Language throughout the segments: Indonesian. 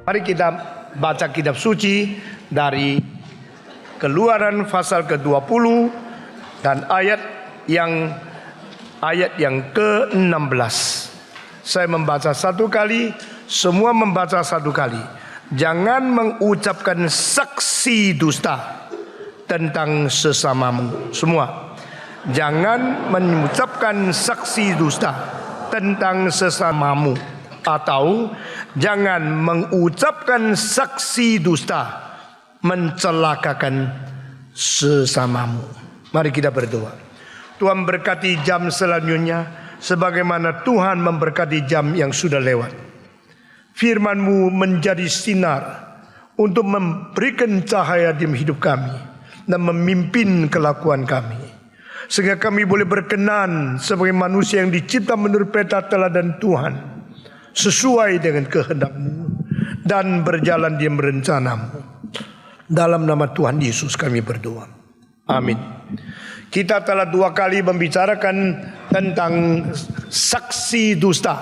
Mari kita baca kitab suci dari Keluaran pasal ke-20 dan ayat yang ke-16. Saya membaca satu kali, semua membaca satu kali. Jangan mengucapkan saksi dusta tentang sesamamu. Semua. Jangan mengucapkan saksi dusta tentang sesamamu. Atau jangan mengucapkan saksi dusta mencelakakan sesamamu. Mari kita berdoa. Tuhan berkati jam selanjutnya sebagaimana Tuhan memberkati jam yang sudah lewat. Firman-Mu menjadi sinar untuk memberikan cahaya di hidup kami dan memimpin kelakuan kami, sehingga kami boleh berkenan sebagai manusia yang dicipta menurut peta teladan Tuhan, sesuai dengan kehendak-Mu dan berjalan di rencana-Mu. Dalam nama Tuhan Yesus kami berdoa. Amin. Kita telah 2 kali membicarakan tentang saksi dusta,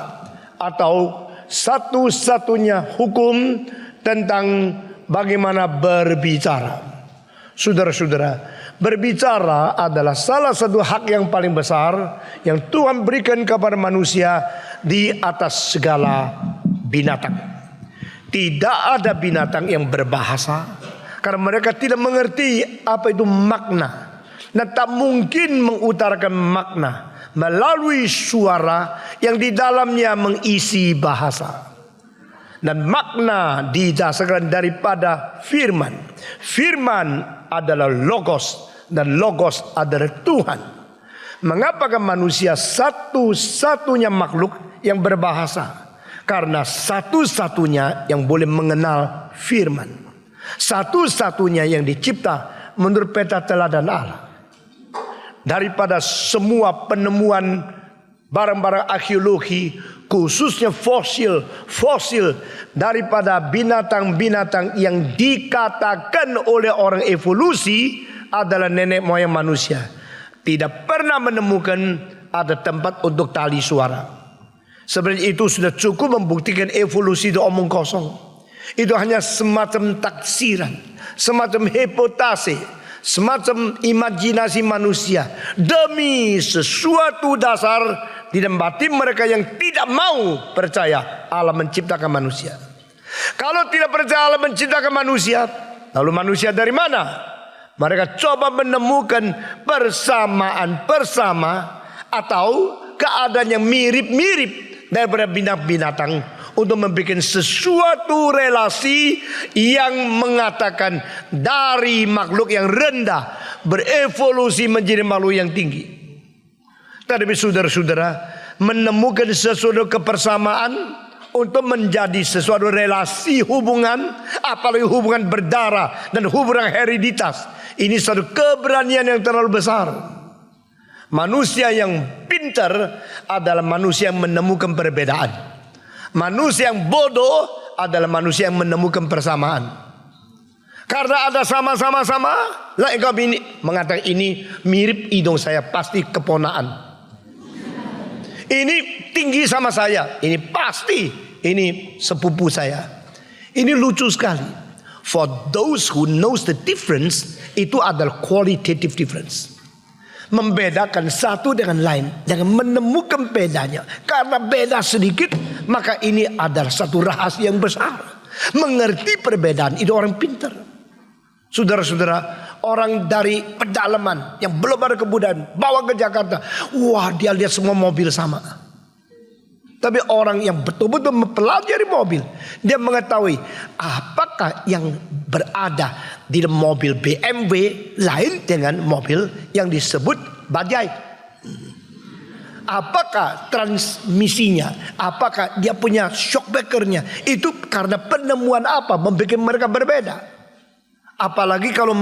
atau satu-satunya hukum tentang bagaimana berbicara. Saudara-saudara, berbicara adalah salah satu hak yang paling besar yang Tuhan berikan kepada manusia di atas segala binatang. Tidak ada binatang yang berbahasa karena mereka tidak mengerti apa itu makna, dan tak mungkin mengutarakan makna melalui suara yang di dalamnya mengisi bahasa. Dan makna didasarkan daripada firman. Firman adalah logos, dan logos adalah Tuhan. Mengapakah manusia satu-satunya makhluk yang berbahasa? Karena satu-satunya yang boleh mengenal firman, satu-satunya yang dicipta menurut peta teladan Allah. Daripada semua penemuan barang-barang arkeologi, khususnya fosil daripada binatang-binatang yang dikatakan oleh orang evolusi adalah nenek moyang manusia, tidak pernah menemukan ada tempat untuk tali suara. Sebenarnya itu sudah cukup membuktikan evolusi itu omong kosong. Itu hanya semacam taksiran, semacam hipotese, semacam imajinasi manusia demi sesuatu dasar di dalam batin mereka yang tidak mau percaya Allah menciptakan manusia. Kalau tidak percaya Allah menciptakan manusia, lalu manusia dari mana? Mereka coba menemukan persamaan atau keadaan yang mirip-mirip daripada binatang untuk membuat sesuatu relasi yang mengatakan dari makhluk yang rendah berevolusi menjadi makhluk yang tinggi. Tetapi saudara-saudara, menemukan sesuatu kebersamaan untuk menjadi sesuatu relasi hubungan, apalagi hubungan berdarah dan hubungan hereditas, ini satu keberanian yang terlalu besar. Manusia yang pintar adalah manusia yang menemukan perbedaan. Manusia yang bodoh adalah manusia yang menemukan persamaan. Karena ada sama-sama, lah engkau ini mengatakan ini mirip hidung saya, pasti keponaan. Ini tinggi sama saya, ini pasti ini sepupu saya. Ini lucu sekali. For those who knows the difference, itu adalah qualitative difference. Membedakan satu dengan lain, dengan menemukan bedanya. Karena beda sedikit, maka ini adalah satu rahasia yang besar. Mengerti perbedaan itu orang pintar. Saudara-saudara, orang dari pedalaman yang belum ada kebudayaan bawa ke Jakarta, wah dia lihat semua mobil sama. Tapi orang yang betul-betul mempelajari mobil, dia mengetahui apakah yang berada di mobil BMW lain dengan mobil yang disebut bajai. Apakah transmisinya, apakah dia punya shock breakernya, itu karena penemuan apa membuat mereka berbeda. Apalagi kalau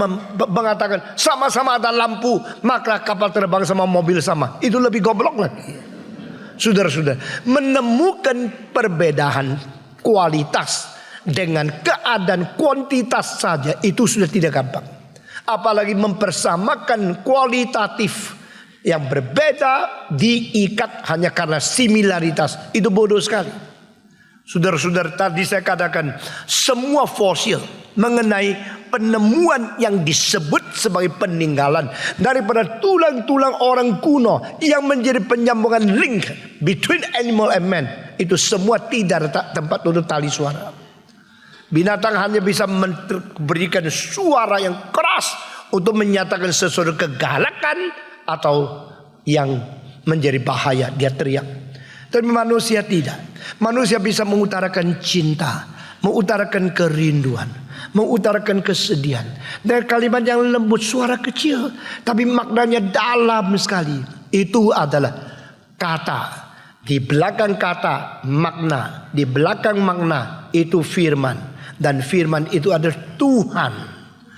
mengatakan sama-sama ada lampu, maka kapal terbang sama mobil sama, itu lebih goblok lagi. Saudara-saudara, menemukan perbedaan kualitas dengan keadaan kuantitas saja itu sudah tidak gampang. apalagi mempersamakan kualitatif yang berbeda diikat hanya karena similaritas. Itu bodoh sekali. Saudara-saudara, tadi saya katakan semua fosil mengenai penemuan yang disebut sebagai peninggalan daripada tulang-tulang orang kuno yang menjadi penyambungan link between animal and man, itu semua tidak ada tempat untuk tali suara. Binatang hanya bisa memberikan suara yang keras untuk menyatakan sesuatu kegalakan atau yang menjadi bahaya, dia teriak. Tapi manusia tidak. Manusia bisa mengutarakan cinta, mengutarakan kerinduan, mengutarakan kesedihan. Dan kalimat yang lembut, suara kecil, tapi maknanya dalam sekali. Itu adalah kata. Di belakang kata makna, di belakang makna itu firman. Dan firman itu adalah Tuhan.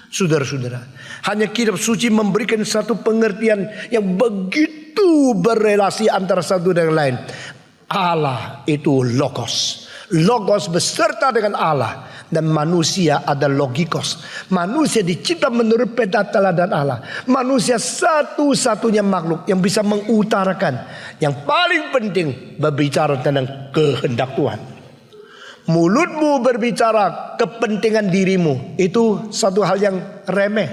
Saudara-saudara, hanya kitab suci memberikan satu pengertian yang begitu berrelasi antara satu dengan lain. Allah itu logos. Logos beserta dengan Allah. Dan manusia ada logikos. Manusia dicipta menurut peta teladan Allah. Manusia satu-satunya makhluk yang bisa mengutarakan, yang paling penting berbicara tentang kehendak Tuhan. Mulutmu berbicara kepentingan dirimu, itu satu hal yang remeh.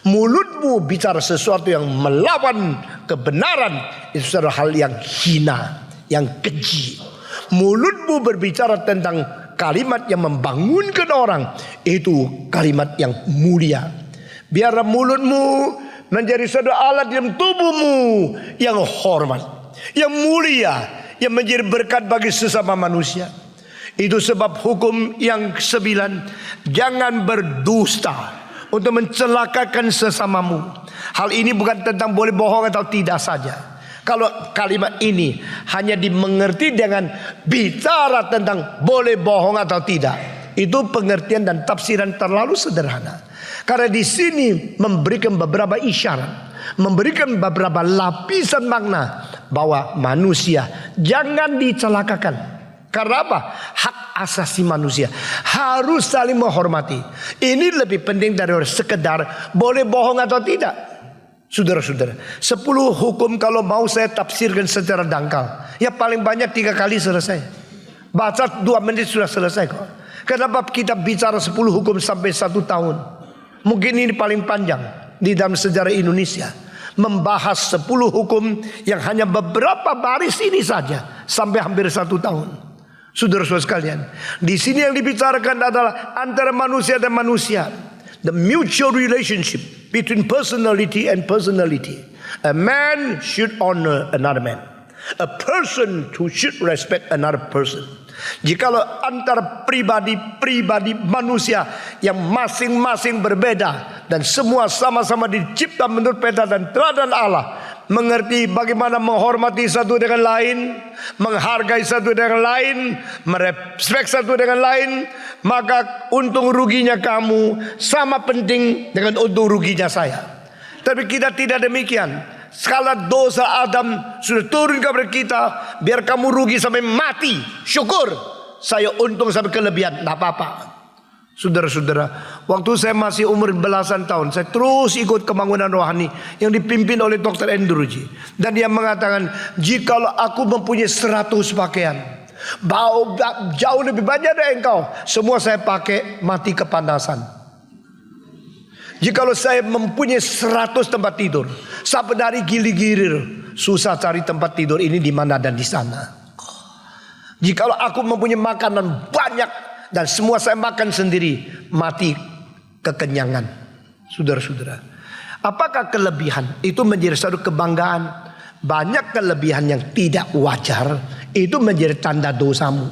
Mulutmu bicara sesuatu yang melawan kebenaran, itu satu hal yang hina, yang keji. Mulutmu berbicara tentang kalimat yang membangunkan orang, itu kalimat yang mulia. Biarlah mulutmu menjadi satu alat dalam tubuhmu yang hormat, yang mulia, yang menjadi berkat bagi sesama manusia. Itu sebab hukum yang ke-9, jangan berdusta untuk mencelakakan sesamamu. Hal ini bukan tentang boleh bohong atau tidak saja. Kalau kalimat ini hanya dimengerti dengan bicara tentang boleh bohong atau tidak, itu pengertian dan tafsiran terlalu sederhana. Karena di sini memberikan beberapa isyarat, memberikan beberapa lapisan makna bahwa manusia jangan dicelakakan. Karena apa? Hak asasi manusia harus saling menghormati. Ini lebih penting dari sekedar boleh bohong atau tidak. Saudara-saudara, 10 hukum kalau mau saya tafsirkan secara dangkal, ya paling banyak 3 kali selesai. Baca 2 menit sudah selesai kok. Kenapa kita bicara 10 hukum sampai 1 tahun? Mungkin ini paling panjang di dalam sejarah Indonesia. Membahas 10 hukum yang hanya beberapa baris ini saja sampai hampir 1 tahun. Saudara-saudara sekalian, di sini yang dibicarakan adalah antara manusia dan manusia, the mutual relationship between personality and personality. A man should honor another man. A person should respect another person. Jikalau antara pribadi-pribadi manusia yang masing-masing berbeda dan semua sama-sama dicipta menurut peta dan teladan Allah, mengerti bagaimana menghormati satu dengan lain, menghargai satu dengan lain, merespek satu dengan lain, maka untung ruginya kamu sama penting dengan untung ruginya saya. Tapi kita tidak demikian. Skala dosa Adam sudah turun kepada kita, biar kamu rugi sampai mati, syukur. Saya untung sampai kelebihan, tidak apa-apa. Saudara-saudara, waktu saya masih umur belasan tahun, saya terus ikut Kebangunan Rohani yang dipimpin oleh Dr. Andrew G. Dan dia mengatakan, jikalau aku mempunyai 100 pakaian, jauh lebih banyak dari engkau, semua saya pakai mati kepanasan. Jikalau saya mempunyai 100 tempat tidur, sampai dari gilir-gilir, susah cari tempat tidur ini di mana dan di sana. Jikalau aku mempunyai makanan banyak dan semua saya makan sendiri, mati kekenyangan. Saudara-saudara, apakah kelebihan itu menjadi satu kebanggaan? Banyak kelebihan yang tidak wajar itu menjadi tanda dosamu.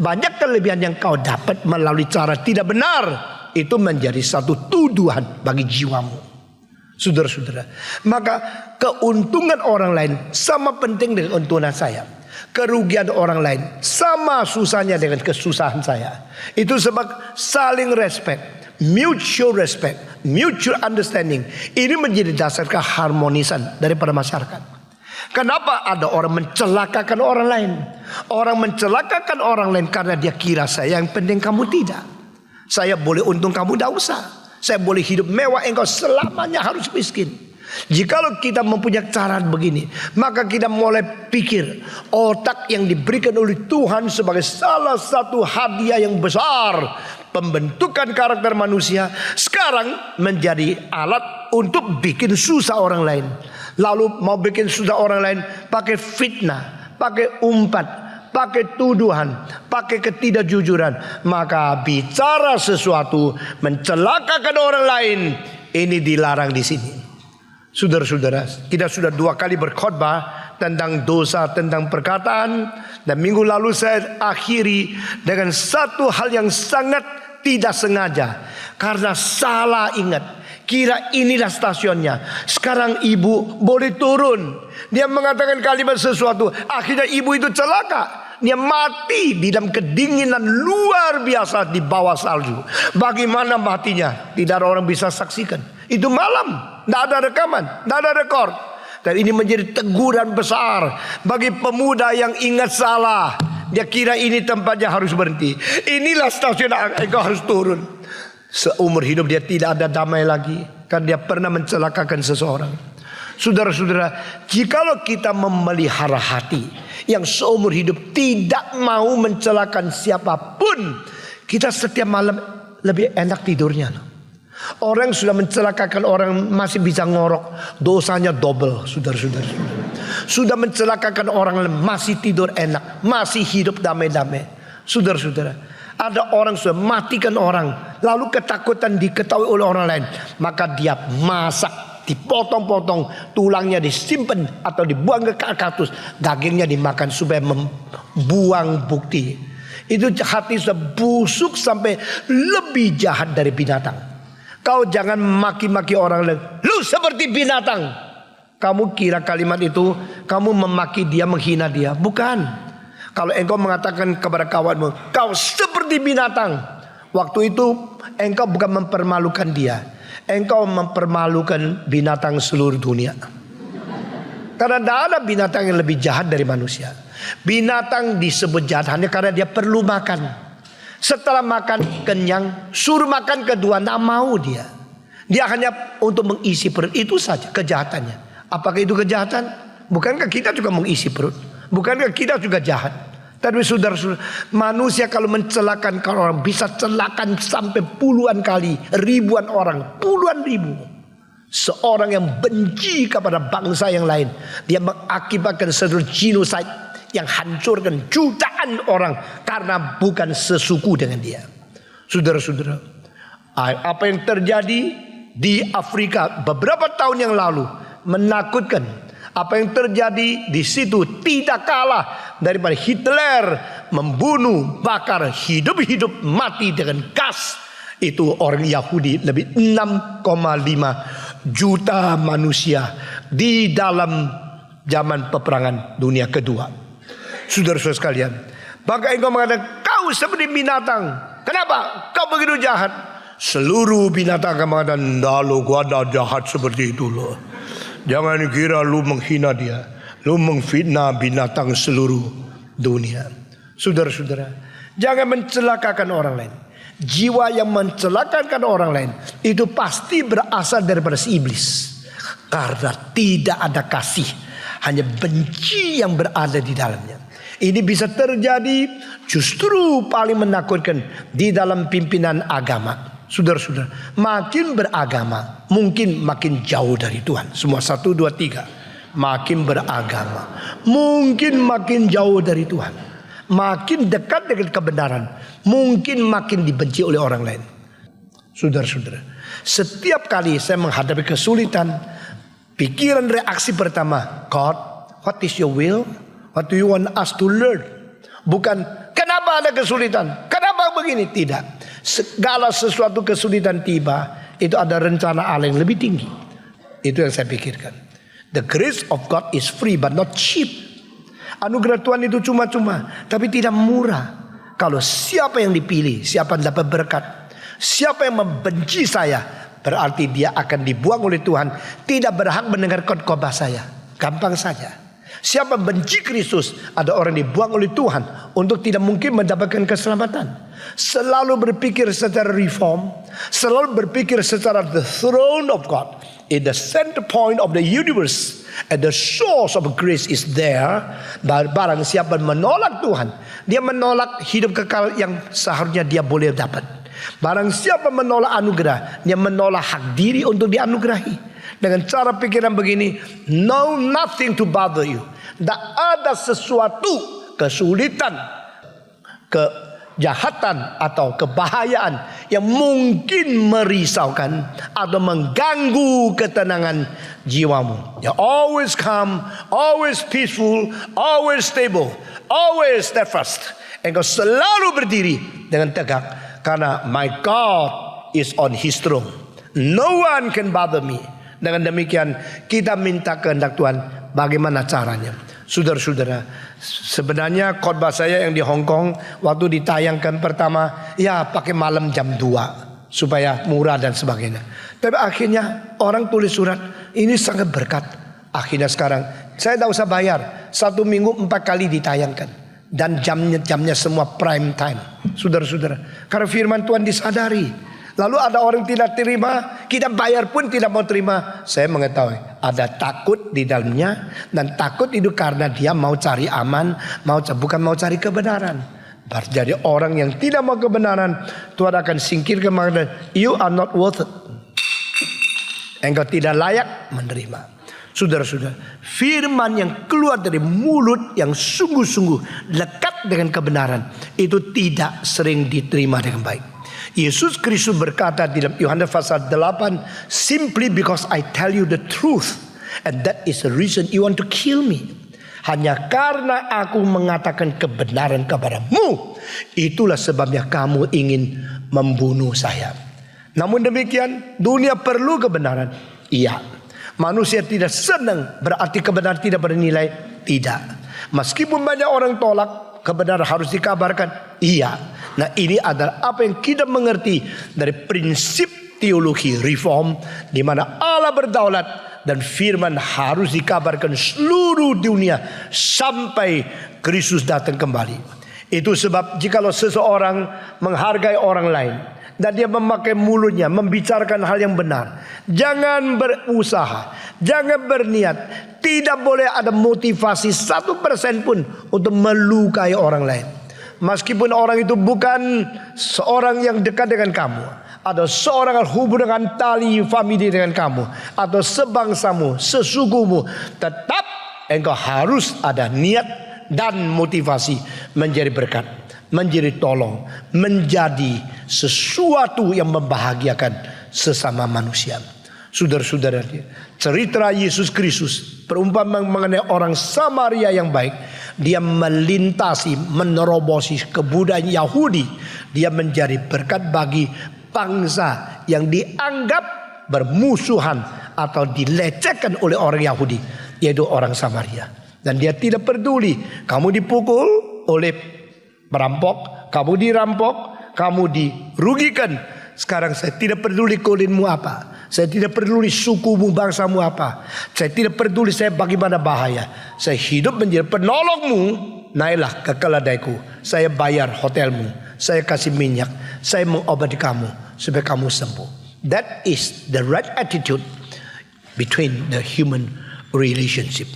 Banyak kelebihan yang kau dapat melalui cara tidak benar, itu menjadi satu tuduhan bagi jiwamu. Saudara-saudara, maka keuntungan orang lain sama penting dengan keuntungan saya. Kerugian orang lain sama susahnya dengan kesusahan saya. Itu sebab saling respect, mutual respect, mutual understanding, ini menjadi dasar keharmonisan daripada masyarakat. Kenapa ada orang mencelakakan orang lain? Orang mencelakakan orang lain karena dia kira saya yang penting, kamu tidak. Saya boleh untung, kamu tidak usah. Saya boleh hidup mewah, engkau selamanya harus miskin. Jikalau kita mempunyai cara begini, maka kita mulai pikir otak yang diberikan oleh Tuhan sebagai salah satu hadiah yang besar, pembentukan karakter manusia, sekarang menjadi alat untuk bikin susah orang lain. Lalu mau bikin susah orang lain pakai fitnah, pakai umpat, pakai tuduhan, pakai ketidakjujuran. Maka bicara sesuatu mencelakakan orang lain, ini dilarang di sini. Saudara-saudara, kita sudah 2 kali berkhotbah tentang dosa, tentang perkataan. Dan minggu lalu saya akhiri dengan satu hal yang sangat tidak sengaja. Karena salah ingat, kira inilah stasiunnya. Sekarang ibu boleh turun. Dia mengatakan kalimat sesuatu, akhirnya ibu itu celaka. Dia mati di dalam kedinginan luar biasa di bawah salju. Bagaimana matinya? Tidak ada orang bisa saksikan. Itu malam, tidak ada rekaman, tidak ada rekor. Dan ini menjadi teguran besar bagi pemuda yang ingat salah. Dia kira ini tempatnya harus berhenti. Inilah stasiun engkau harus turun. Seumur hidup dia tidak ada damai lagi, karena dia pernah mencelakakan seseorang. Saudara-saudara, jikalau kita memelihara hati yang seumur hidup tidak mau mencelakakan siapapun, kita setiap malam lebih enak tidurnya. Orang sudah mencelakakan orang masih bisa ngorok, dosanya double, saudara-saudara. Sudah mencelakakan orang masih tidur enak, masih hidup damai-damai. Saudara-saudara, ada orang sudah matikan orang, lalu ketakutan diketahui oleh orang lain, maka dia masak, dipotong-potong, tulangnya disimpan atau dibuang ke kaktus, dagingnya dimakan supaya membuang bukti. Itu hati sudah busuk sampai lebih jahat dari binatang. Kau jangan maki-maki orang lain, lu seperti binatang. Kamu kira kalimat itu kamu memaki dia, menghina dia? Bukan. Kalau engkau mengatakan kepada kawanmu, kau seperti binatang, waktu itu engkau bukan mempermalukan dia, engkau mempermalukan binatang seluruh dunia. Karena tidak ada binatang yang lebih jahat dari manusia. Binatang disebut jahat hanya karena dia perlu makan. Setelah makan kenyang, suruh makan kedua, tidak mau dia. Dia hanya untuk mengisi perut, itu saja kejahatannya. Apakah itu kejahatan? Bukankah kita juga mengisi perut? Bukankah kita juga jahat? Tapi saudara-saudara, manusia kalau mencelakan orang, bisa celakan sampai puluhan kali, ribuan orang, puluhan ribu. Seorang yang benci kepada bangsa yang lain, dia mengakibatkan seluruh genocide yang hancurkan jutaan orang karena bukan sesuku dengan dia. Saudara-saudara, apa yang terjadi di Afrika beberapa tahun yang lalu menakutkan. Apa yang terjadi di situ tidak kalah daripada Hitler membunuh, bakar hidup-hidup mati dengan gas. Itu orang Yahudi lebih 6,5 juta manusia di dalam zaman peperangan dunia kedua. Saudara-saudara sekalian, maka engkau mengatakan kau seperti binatang. Kenapa kau begitu jahat? Seluruh binatang akan mengatakan, "Lalu gua ada jahat seperti itu loh." Jangan kira lu menghina dia, lu menfitnah binatang seluruh dunia. Saudara-saudara, jangan mencelakakan orang lain. Jiwa yang mencelakakan orang lain itu pasti berasal daripada si iblis. Karena tidak ada kasih, hanya benci yang berada di dalamnya. Ini bisa terjadi justru paling menakutkan di dalam pimpinan agama. Saudara-saudara, makin beragama mungkin makin jauh dari Tuhan. Semua 1, 2, 3. Makin beragama mungkin makin jauh dari Tuhan. Makin dekat dengan kebenaran mungkin makin dibenci oleh orang lain. Saudara-saudara, setiap kali saya menghadapi kesulitan, pikiran reaksi pertama, God, what is your will? What do you want us to learn? Bukan kenapa ada kesulitan, kenapa begini. Tidak. Segala sesuatu kesulitan tiba, itu ada rencana Allah yang lebih tinggi. Itu yang saya pikirkan. The grace of God is free but not cheap. Anugerah Tuhan itu cuma-cuma, tapi tidak murah. Kalau siapa yang dipilih, siapa yang dapat berkat, siapa yang membenci saya, berarti dia akan dibuang oleh Tuhan, tidak berhak mendengar khotbah saya. Gampang saja. Siapa benci Kristus, ada orang dibuang oleh Tuhan untuk tidak mungkin mendapatkan keselamatan. Selalu berpikir secara reform, selalu berpikir secara the throne of God, in the center point of the universe, and the source of grace is there. Barang siapa menolak Tuhan, dia menolak hidup kekal yang seharusnya dia boleh dapat. Barang siapa menolak anugerah, dia menolak hak diri untuk dianugerahi. Dengan cara pikiran begini, no nothing to bother you. Tak ada sesuatu kesulitan, kejahatan atau kebahayaan yang mungkin merisaukan atau mengganggu ketenangan jiwamu. You always calm, always peaceful, always stable, always steadfast. Engkau selalu berdiri dengan tegak karena my God is on his throne. No one can bother me. Dengan demikian kita minta kehendak Tuhan, bagaimana caranya? Saudara-saudara, sebenarnya khotbah saya yang di Hong Kong waktu ditayangkan pertama, ya pakai malam jam 2 supaya murah dan sebagainya. Tapi akhirnya orang tulis surat, ini sangat berkat. Akhirnya sekarang saya tidak usah bayar, 1 minggu 4 kali ditayangkan. Dan jamnya semua prime time. Saudara-saudara, karena firman Tuhan disadari. Lalu ada orang tidak terima, kita bayar pun tidak mau terima. Saya mengetahui ada takut di dalamnya, dan takut itu karena dia mau cari aman, bukan mau cari kebenaran. Jadi orang yang tidak mau kebenaran, Tuhan akan singkirkan, mengatakan, you are not worth it. Engkau tidak layak menerima. Saudara-saudara, firman yang keluar dari mulut yang sungguh-sungguh lekat dengan kebenaran, itu tidak sering diterima dengan baik. Yesus Kristus berkata di dalam Yohanes pasal 8, simply because I tell you the truth, and that is the reason you want to kill me. Hanya karena aku mengatakan kebenaran kepadamu, itulah sebabnya kamu ingin membunuh saya. Namun demikian, dunia perlu kebenaran. Iya. Manusia tidak senang, berarti kebenaran tidak bernilai. Tidak. Meskipun banyak orang tolak, kebenaran harus dikabarkan. Iya. Nah, ini adalah apa yang kita mengerti dari prinsip teologi reform, di mana Allah berdaulat dan firman harus dikabarkan seluruh dunia sampai Kristus datang kembali. Itu sebab jikalau seseorang menghargai orang lain dan dia memakai mulutnya membicarakan hal yang benar, jangan berusaha, jangan berniat, tidak boleh ada motivasi 1% pun untuk melukai orang lain. Meskipun orang itu bukan seorang yang dekat dengan kamu, atau seorang yang hubungan tali famili dengan kamu, atau sebangsamu, sesukumu, tetap engkau harus ada niat dan motivasi menjadi berkat, menjadi tolong, menjadi sesuatu yang membahagiakan sesama manusia. Saudara-saudara, cerita Yesus Kristus perumpamaan mengenai orang Samaria yang baik. Dia melintasi, menerobosi kebudayaan Yahudi. Dia menjadi berkat bagi bangsa yang dianggap bermusuhan atau dilecehkan oleh orang Yahudi, yaitu orang Samaria. Dan dia tidak peduli kamu dipukul oleh perampok, kamu dirampok, kamu dirugikan. Sekarang saya tidak peduli kulinmu apa, saya tidak peduli sukumu, bangsamu apa, saya tidak peduli saya bagaimana bahaya. Saya hidup menjadi penolongmu. Naiklah ke keledaiku, saya bayar hotelmu, saya kasih minyak, saya mengobati kamu supaya kamu sembuh. That is the right attitude between the human relationship.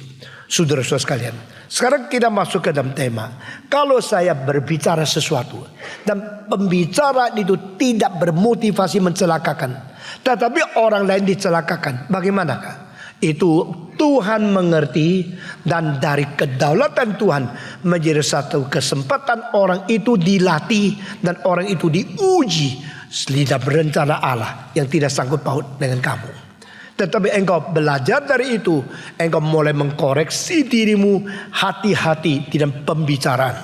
Saudara-saudara sekalian, sekarang kita masuk ke dalam tema. Kalau saya berbicara sesuatu dan pembicara itu tidak bermotivasi mencelakakan, tetapi orang lain dicelakakan, bagaimanakah? Itu Tuhan mengerti, dan dari kedaulatan Tuhan menjadi satu kesempatan orang itu dilatih dan orang itu diuji dalam rencana Allah yang tidak sangkut paut dengan kamu. Tetapi engkau belajar dari itu, engkau mulai mengkoreksi dirimu, hati-hati di dalam pembicaraan.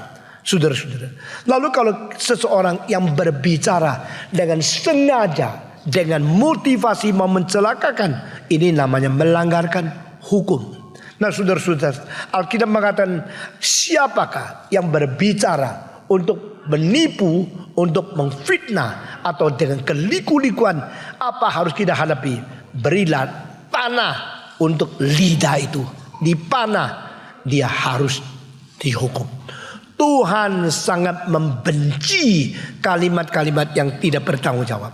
Saudara-saudara, lalu kalau seseorang yang berbicara dengan sengaja, dengan motivasi mau mencelakakan, ini namanya melanggarkan hukum. Nah, saudara-saudara, Alkitab mengatakan, siapakah yang berbicara untuk menipu, untuk memfitnah, atau dengan keliku-likuan, apa harus kita hadapi? Berilah tanah untuk lidah itu, dipanah dia harus dihukum. Tuhan sangat membenci kalimat-kalimat yang tidak bertanggung jawab.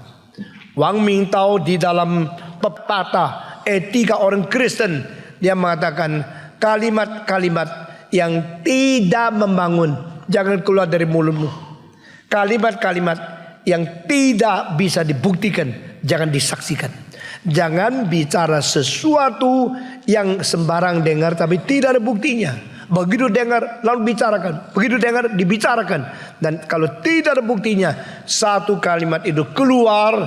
Wang Mingtao di dalam pepatah etika orang Kristen, dia mengatakan kalimat-kalimat yang tidak membangun jangan keluar dari mulutmu. Kalimat-kalimat yang tidak bisa dibuktikan jangan disaksikan. Jangan bicara sesuatu yang sembarang dengar tapi tidak ada buktinya. Begitu dengar lalu bicarakan, begitu dengar dibicarakan. Dan kalau tidak ada buktinya, satu kalimat itu keluar,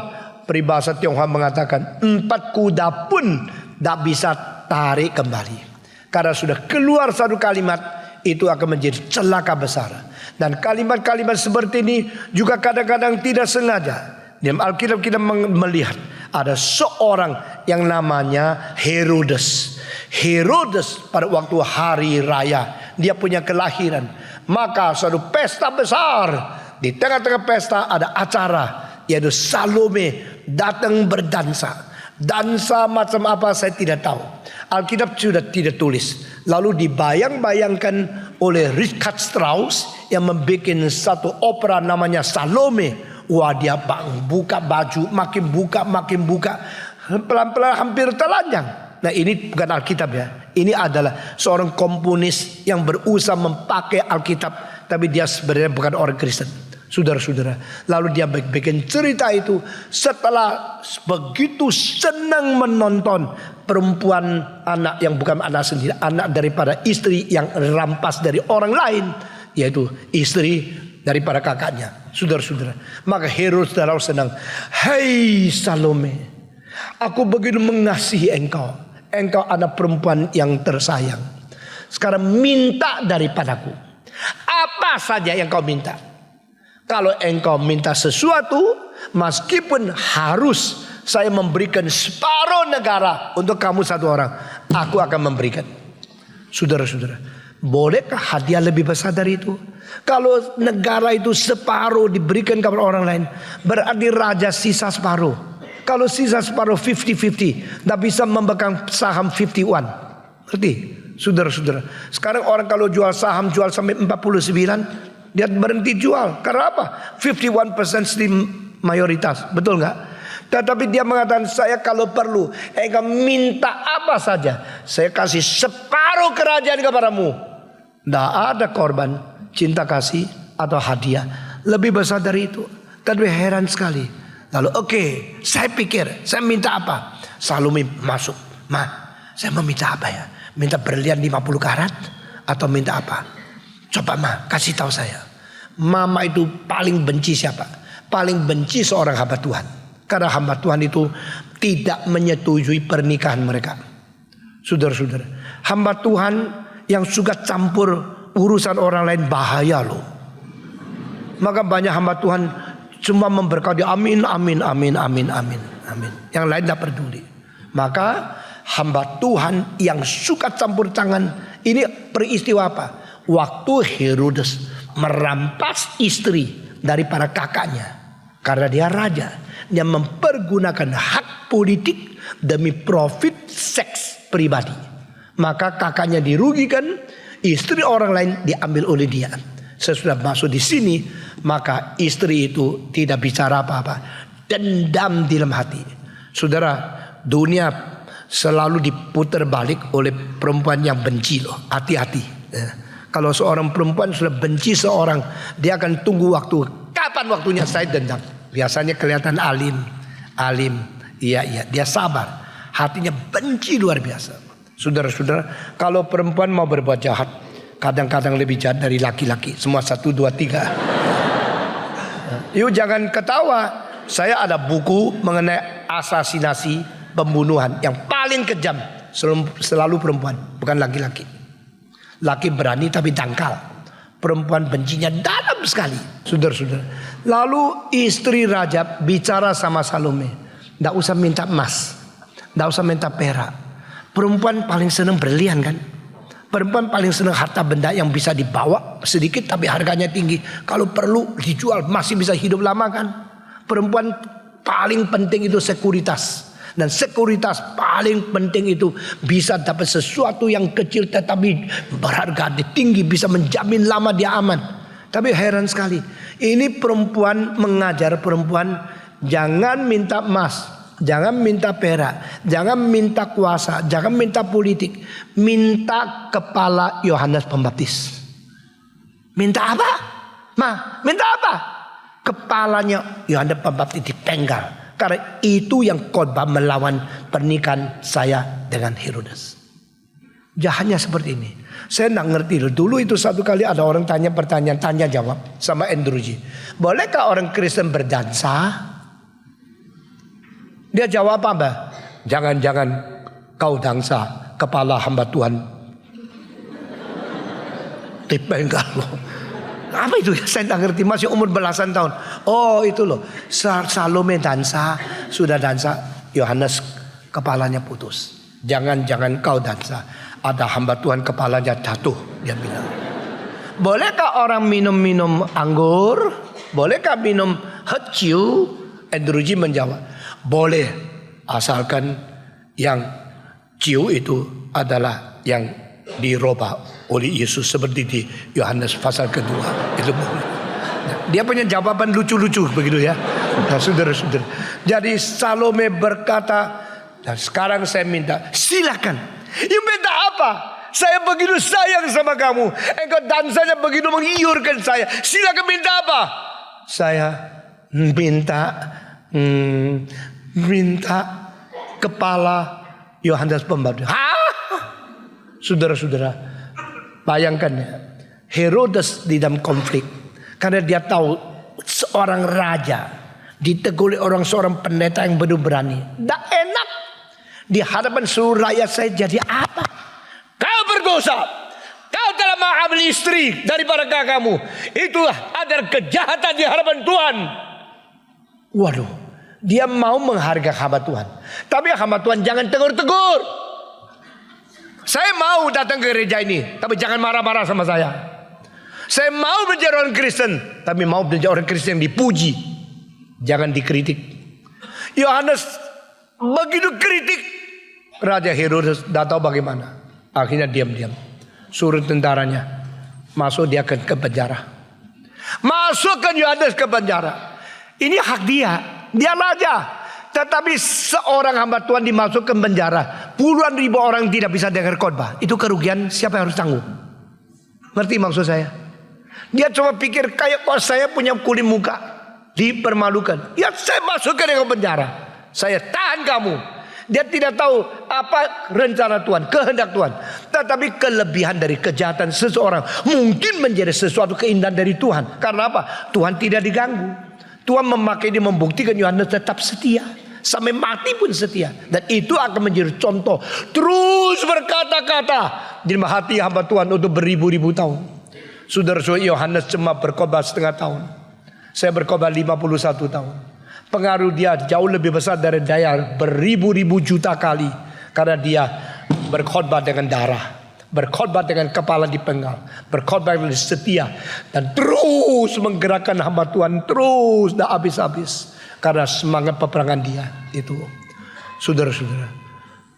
peribahasa Tionghoa mengatakan 4 kuda pun tidak bisa tarik kembali. Karena sudah keluar satu kalimat, itu akan menjadi celaka besar. Dan kalimat-kalimat seperti ini juga kadang-kadang tidak sengaja. Dalam Alkitab kita melihat ada seorang yang namanya Herodes. Herodes pada waktu hari raya dia punya kelahiran, maka suatu pesta besar. Di tengah-tengah pesta ada acara, yaitu Salome datang berdansa. Dansa macam apa saya tidak tahu. Alkitab sudah tidak tulis. Lalu dibayang-bayangkan oleh Richard Strauss yang membuat satu opera namanya Salome. Wah, dia buka baju, makin buka, pelan-pelan hampir telanjang. Nah, ini bukan Alkitab ya. Ini adalah seorang komponis yang berusaha memakai Alkitab, tapi dia sebenarnya bukan orang Kristen. Saudara-saudara, lalu dia bikin cerita itu setelah begitu senang menonton perempuan, anak yang bukan anak sendiri, anak daripada istri yang rampas dari orang lain, yaitu istri daripada kakaknya. Saudara-saudara, maka Herodes terlalu senang. Hai Salome, aku begitu mengasihi engkau. Engkau anak perempuan yang tersayang. Sekarang minta daripadaku. Apa saja yang kau minta. Kalau engkau minta sesuatu, meskipun harus saya memberikan separuh negara untuk kamu satu orang, aku akan memberikan. Saudara-saudara, bolehkah hadiah lebih besar dari itu? Kalau negara itu separuh diberikan kepada orang lain, berarti raja sisa separuh. Kalau sisa separuh 50-50, tidak bisa memegang saham 51. Ngerti? Saudara-saudara, sekarang orang kalau jual saham jual sampai 49, dia berhenti jual. Karena apa? 51% di mayoritas. Betul nggak? Tetapi dia mengatakan, saya kalau perlu engkau minta apa saja, saya kasih separuh kerajaan kepadamu. Tidak ada korban, cinta kasih atau hadiah lebih besar dari itu. Tapi heran sekali. Lalu oke, saya pikir saya minta apa? Salome masuk. Ma, saya mau minta apa ya? Minta berlian 50 karat atau minta apa? Coba ma, kasih tahu saya. Mama itu paling benci siapa? Paling benci seorang hamba Tuhan. Karena hamba Tuhan itu tidak menyetujui pernikahan mereka. Saudara-saudara, hamba Tuhan yang suka campur urusan orang lain bahaya loh. Maka banyak hamba Tuhan cuma memberkati amin, amin, amin, amin, amin, amin. Yang lain tidak peduli. Maka hamba Tuhan yang suka campur tangan, ini peristiwa apa? Waktu Herodes merampas istri dari para kakaknya, karena dia raja, dia mempergunakan hak politik demi profit seks pribadi. Maka kakaknya dirugikan, istri orang lain diambil oleh dia. Sesudah masuk di sini, maka istri itu tidak bicara apa-apa, dendam di dalam hati. Saudara, dunia selalu diputar balik oleh perempuan yang benci loh. Hati-hati. Kalau seorang perempuan sudah benci seorang, dia akan tunggu waktu. Kapan waktunya saya dendam? Biasanya kelihatan alim. Iya, dia sabar. Hatinya benci luar biasa. Saudara-saudara, kalau perempuan mau berbuat jahat, kadang-kadang lebih jahat dari laki-laki. Semua 1, 2, 3. Yuk jangan ketawa. Saya ada buku mengenai asasinasi, pembunuhan yang paling kejam selalu perempuan, bukan laki-laki. Laki berani tapi dangkal. Perempuan bencinya dalam sekali. Saudara-saudara. Lalu istri raja bicara sama Salome. Tidak usah minta emas, tidak usah minta perak. Perempuan paling senang berlian kan. Perempuan paling senang harta benda yang bisa dibawa sedikit tapi harganya tinggi. Kalau perlu dijual masih bisa hidup lama kan. Perempuan paling penting itu sekuritas. Dan sekuritas paling penting itu bisa dapat sesuatu yang kecil tetapi berharga, tinggi, bisa menjamin lama dia aman. Tapi heran sekali, ini perempuan mengajar perempuan jangan minta emas, jangan minta perak, jangan minta kuasa, jangan minta politik, minta kepala Yohanes Pembaptis. Minta apa? Minta apa? Kepalanya Yohanes Pembaptis dipenggal. Karena itu yang khotbah melawan pernikahan saya dengan Herodes. Jahatnya seperti ini. Saya tidak ngerti loh. Dulu itu satu kali ada orang tanya pertanyaan, tanya jawab sama Andrew G. Bolehkah orang Kristen berdansa? Dia jawab apa? Jangan-jangan kau dansa, kepala hamba Tuhan dipenggal loh. Apa itu? Saya tak ngerti. Masih umur belasan tahun. Oh itu loh. Salome dansa. Sudah dansa. Yohanes kepalanya putus. Jangan kau dansa. Ada hamba Tuhan kepalanya jatuh. Dia bilang. Bolehkah orang minum anggur? Bolehkah minum heciu? Andrew G menjawab. Boleh. Asalkan yang ciu itu adalah yang dirubah oleh Yesus seperti di Yohanes pasal kedua. Itu boleh. Dia punya jawaban lucu-lucu begitu ya. Nah, saudara-saudara. Jadi Salome berkata, dan sekarang saya minta, silakan. You minta apa? Saya begitu sayang sama kamu. Engkau dansanya begitu mengiurkan saya. Silakan minta apa? Saya minta kepala Yohanes Pembaptis. Saudara-saudara, bayangkan ya, Herodes di dalam konflik karena dia tahu seorang raja ditegur oleh seorang pendeta yang begitu berani. Tak enak di hadapan seluruh rakyat, saya jadi apa? Kau berdosa, kau telah mengambil istri daripada kakakmu. Itulah adalah kejahatan di hadapan Tuhan. Waduh, dia mau menghargai hamba Tuhan, tapi hamba Tuhan jangan tegur-tegur. Saya mau datang ke gereja ini, tapi jangan marah-marah sama saya. Saya mau menjadi orang Kristen, tapi mau menjadi orang Kristen yang dipuji, jangan dikritik. Yohanes begitu kritik, Raja Herodes tidak tahu bagaimana. Akhirnya diam-diam, suruh tentaranya masuk dia ke penjara. Masukkan Yohanes ke penjara. Ini hak dia raja. Tetapi seorang hamba Tuhan dimasukkan penjara, puluhan ribu orang tidak bisa dengar khotbah. Itu kerugian siapa yang harus tanggung? Ngerti maksud saya? Dia coba pikir kayak kok saya punya kulit muka, dipermalukan. Ya saya masukkan ke penjara, saya tahan kamu. Dia tidak tahu apa rencana Tuhan, kehendak Tuhan. Tetapi kelebihan dari kejahatan seseorang mungkin menjadi sesuatu keindahan dari Tuhan. Karena apa? Tuhan tidak diganggu. Tuhan memakai dia membuktikan Yohanes tetap setia. Sampai mati pun setia. Dan itu akan menjadi contoh. Terus berkata-kata di hati hamba Tuhan untuk beribu-ribu tahun. Saudara-saudara, Yohanes cuma berkhotbah setengah tahun. Saya berkhotbah 51 tahun. Pengaruh dia jauh lebih besar dari daya beribu-ribu juta kali. Karena dia berkhotbah dengan darah, berkhotbah dengan kepala dipenggal, berkhotbah dengan setia, dan terus menggerakkan hamba Tuhan, terus dah habis-habis karena semangat peperangan dia itu. Saudara-saudara,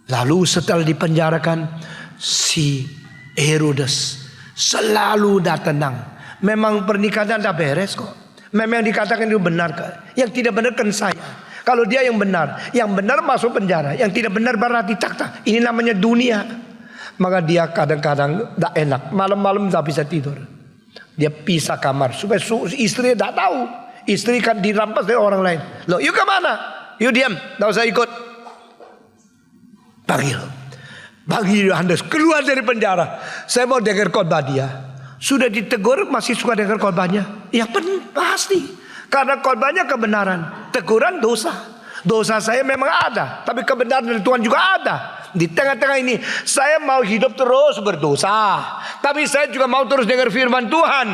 lalu setelah dipenjarakan, si Herodes selalu dah tenang. Memang pernikahan dah beres kok. Memang yang dikatakan itu benar kok. Yang tidak benar kan saya. Kalau dia yang benar masuk penjara, yang tidak benar berarti takhta. Ini namanya dunia. Maka dia kadang-kadang tak enak, malam-malam tak bisa tidur. Dia pisah kamar supaya istri tak tahu. Istri kan dirampas dari orang lain. Loh, you kemana? You diam, tak usah ikut. Panggil Yohanes keluar dari penjara. Saya mau dengar khotbah dia. Sudah ditegur masih suka dengar khotbahnya? Ya pasti. Karena khotbahnya kebenaran. Teguran dosa. Dosa saya memang ada, tapi kebenaran dari Tuhan juga ada. Di tengah-tengah ini saya mau hidup terus berdosa, tapi saya juga mau terus dengar firman Tuhan.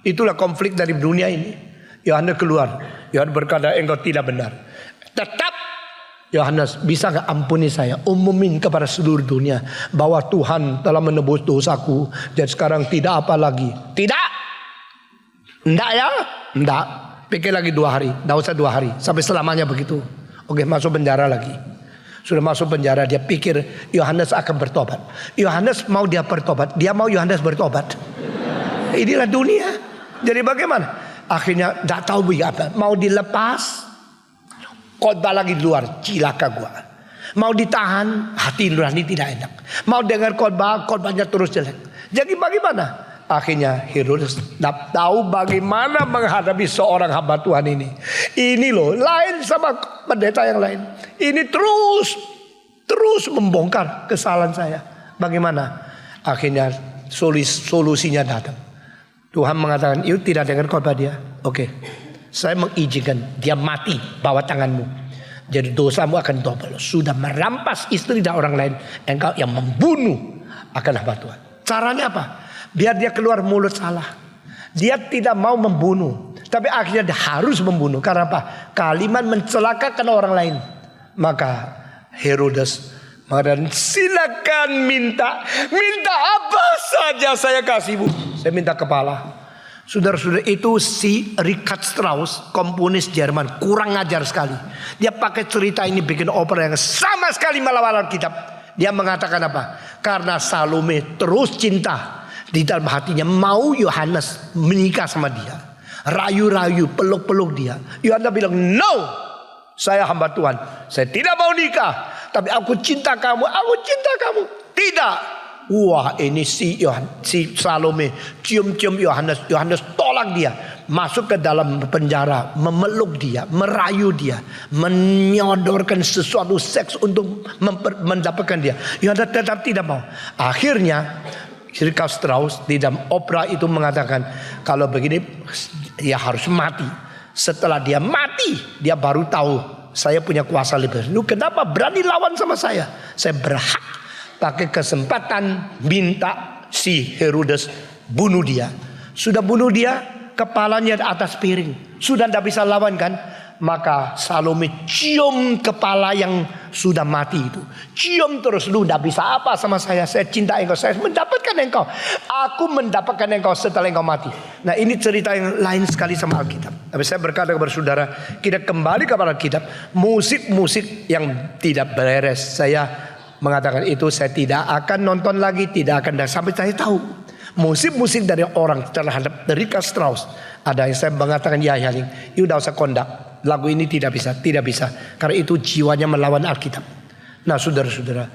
Itulah konflik dari dunia ini. Yohanes keluar. Yohanes berkata, engkau tidak benar. Tetap Yohanes, bisa gak ampuni saya? Umumin kepada seluruh dunia bahwa Tuhan telah menebus dosaku, dan sekarang tidak apa lagi. Tidak. Enggak ya? Enggak. Pikir lagi 2 hari. Enggak usah 2 hari. Sampai selamanya begitu. Oke, masuk penjara lagi. Sudah masuk penjara, dia pikir Yohanes akan bertobat. Yohanes mau dia bertobat, dia mau Yohanes bertobat. Inilah dunia. Jadi bagaimana? Akhirnya tidak tahu apa. Mau dilepas, khotbah lagi di luar, cilaka gua. Mau ditahan, hati nurani tidak enak. Mau dengar khotbah, khotbahnya terus jelek. Jadi bagaimana? Akhirnya Herodes tidak tahu bagaimana menghadapi seorang hamba Tuhan ini. Ini loh, lain sama pendeta yang lain. Ini terus membongkar kesalahan saya. Bagaimana? Akhirnya solusinya datang. Tuhan mengatakan, "Yuk, tidak dengar khotbah dia. Oke, saya mengizinkan dia mati bawah tanganmu. Jadi dosamu akan double. Sudah merampas istri dan orang lain, engkau yang membunuh akan hamba Tuhan." Caranya apa? Biar dia keluar mulut salah. Dia tidak mau membunuh, tapi akhirnya dia harus membunuh. Karena apa? Kalimat mencelakakan orang lain. Maka Herodes mengatakan, "Silakan minta apa saja saya kasihmu. Saya minta kepala." Saudara-saudara, itu si Richard Strauss, komponis Jerman, kurang ajar sekali. Dia pakai cerita ini bikin opera yang sama sekali melawan Alkitab. Dia mengatakan apa? Karena Salome terus cinta di dalam hatinya, mau Yohanes menikah sama dia, rayu-rayu, peluk-peluk dia. Yohanes bilang, "No, saya hamba Tuhan, saya tidak mau nikah, tapi aku cinta kamu, aku cinta kamu." Tidak. Wah, ini si Salome cium-cium Yohanes. Yohanes tolak dia, masuk ke dalam penjara, memeluk dia, merayu dia, menyodorkan sesuatu seks untuk mendapatkan dia. Yohanes tetap tidak mau. Akhirnya Richard Strauss di dalam opera itu mengatakan, kalau begini ya harus mati. Setelah dia mati, dia baru tahu, saya punya kuasa lebih. Lu kenapa berani lawan sama saya? Saya berhak pakai kesempatan minta si Herodes bunuh dia. Sudah bunuh dia, kepalanya di atas piring. Sudah tidak bisa lawan kan? Maka Salome cium kepala yang sudah mati itu. Cium terus, "Lu tidak bisa apa sama saya cinta engkau, saya mendapatkan engkau. Aku mendapatkan engkau setelah engkau mati." Nah, ini cerita yang lain sekali sama Alkitab. Tapi saya berkata kepada saudara, kita kembali kepada Alkitab. Musik-musik yang tidak beres, saya mengatakan itu saya tidak akan nonton lagi, tidak akan, sampai saya tahu musik-musik dari orang terhadap Richard Strauss. Ada yang saya mengatakan, ya Yaling, you udah usah kondak, lagu ini tidak bisa, karena itu jiwanya melawan Alkitab. Nah, saudara-saudara,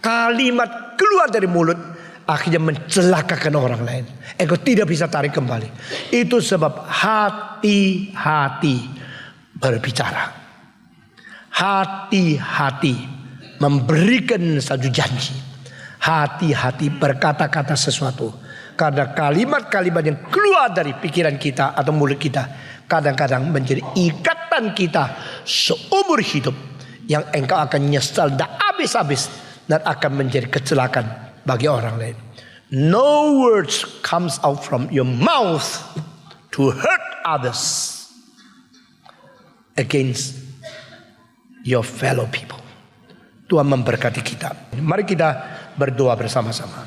kalimat keluar dari mulut akhirnya mencelakakan orang lain. Engkau tidak bisa tarik kembali. Itu sebab hati-hati berbicara, hati-hati memberikan satu janji, hati-hati berkata-kata sesuatu. Karena kalimat-kalimat yang keluar dari pikiran kita atau mulut kita kadang-kadang menjadi ikatan kita seumur hidup, yang engkau akan nyesal dan habis-habis dan akan menjadi kecelakaan bagi orang lain. No words comes out from your mouth to hurt others against your fellow people. Tuhan memberkati kita. Mari kita berdoa bersama-sama.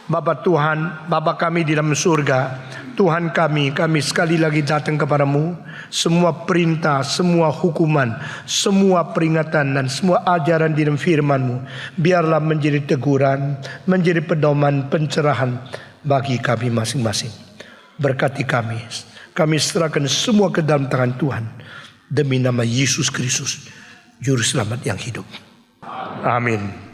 Bapa Tuhan, Bapa kami di dalam surga, Tuhan kami sekali lagi datang kepadamu. Semua perintah, semua hukuman, semua peringatan dan semua ajaran di dalam firman-Mu biarlah menjadi teguran, menjadi pedoman, pencerahan bagi kami masing-masing. Berkati kami. Kami serahkan semua ke dalam tangan Tuhan, demi nama Yesus Kristus, Juru Selamat yang hidup. Amin.